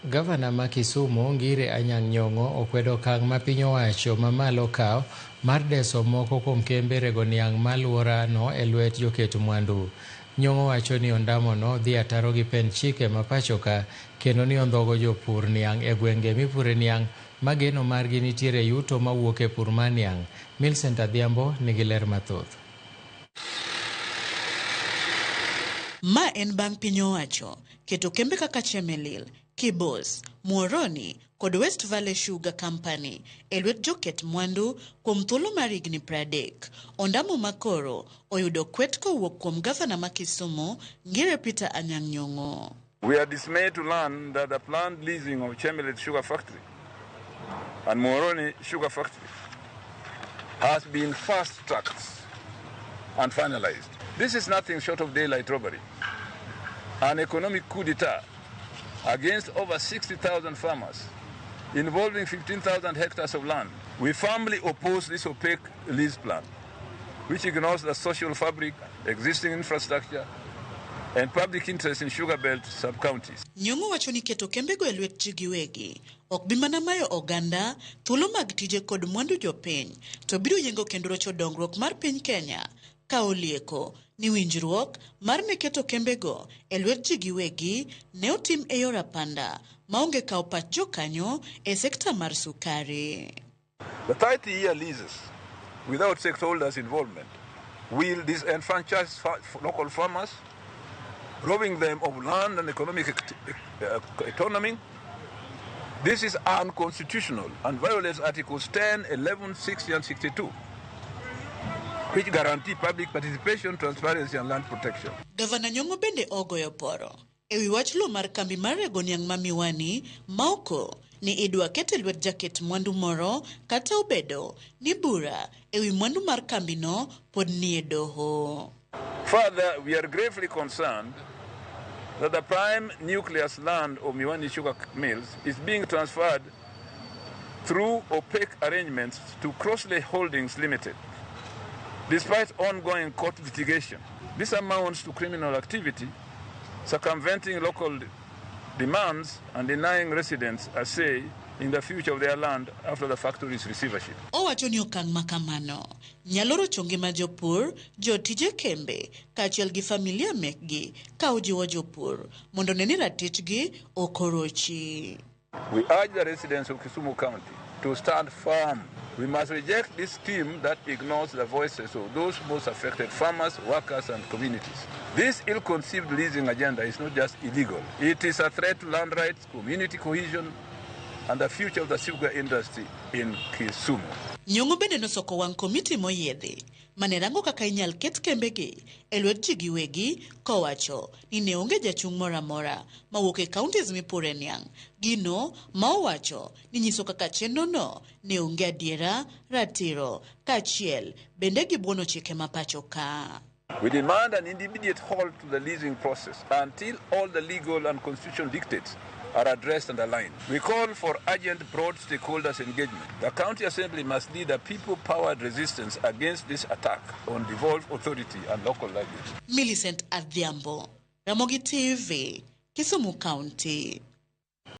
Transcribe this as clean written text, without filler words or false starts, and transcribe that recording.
Gavana ma Kisumu Ngire Nyong'o okwedo okang' ma piny owacho mamalo okaw mar deso moko kuom kembe rego niang' malworano e lwet joket mwandu. Nyong'o wacho ni ondamono dhi ataro gi pend chike ma pachoka kendo ni ondhogo jopur niang' e gwenge mipure niang' ma geno margi nitiere yuto mawuok e pur mar niang'. Millicent Adhiambo nigi ler mathoth. Ma en bang' piny owacho keto kembe kaka Chemelil, Kibos, Muhoroni kod West Valley Sugar Company e lwet joket mwandu kuom thuolo mar higni 30. Ondamo makoro oyudo kwet kowuok kuom gavana ma Kisumu Ngire Peter Nyong'o. We are dismayed to learn that the planned leasing of Chemelil Sugar Factory and Muhoroni Sugar Factory has been fast-tracked and finalized. This is nothing short of daylight robbery, an economic coup d'etat against over 60,000 farmers involving 15,000 hectares of land. We firmly oppose this opaque lease plan, which ignores the social fabric, existing infrastructure, and public interest in sugar belt sub-counties. Nyong'o wacho ni keto kembego e lwet ji giwegi ok bi mana mayo oganda thuolo mag tije kod mwandu jopiny, to biro yengo kendo rocho dongruok mar piny Kenya ka olieko ni winjruok mar ne keto kembego e lwet ji giwegi ne otim e yor apanda maonge kawo pach jokanyo e sekta mar sukari. The 30-year leases without stakeholders' involvement will disenfranchise local farmers, robbing them of land and economic autonomy. This is unconstitutional and violates Articles 10, 11, 60 and 62, which guarantee public participation, transparency and land protection. Gavana Nyong'o bende ogoyo poro ewi wach lo mar kambi mar rego niang' ma Miwani maoko ni idwa kete lwet jaket mwandu moro kata obedo ni bura ewi mwandu mar kambino pod ni e doho. Further, we are gravely concerned that the prime nucleus land of Miwani Sugar Mills is being transferred through opaque arrangements to Crossley Holdings Limited. Despite ongoing court litigation, this amounts to criminal activity, circumventing local demands and denying residents a say in the future of their land after the factory's receivership. Owacho ni okang' makamano nyalo rocho ngima jopur, jotije kembe, kaachiel gi familia mekgi ka ojiwo jopur mondo ne ni ratichgi okorochi. We urge the residents of Kisumu County to stand firm. We must reject this scheme that ignores the voices of those most affected farmers, workers, and communities. This ill-conceived leasing agenda is not just illegal. It is a threat to land rights, community cohesion, and the future of the sugar industry in Kisumu. Nyong'o bende nosoko wang' komiti moyiedhi mane rango kaka inyal ket kembegi e lwet ji giwegi kowacho ni ne onge jachung' moro amora mawuok e counties mipure niang'. Gino ma owacho ni nyiso kaka chenrono ne onge adiera, ratiro, kaachiel bende gi buono chike ma pachoka. We demand an immediate halt to the leasing process until all the legal and constitutional dictates are addressed and aligned. We call for urgent broad stakeholders engagement. The County Assembly must lead a people-powered resistance against this attack on devolved authority and local livelihood. Millicent Adhiambo, Ramogi TV, Kisumu County.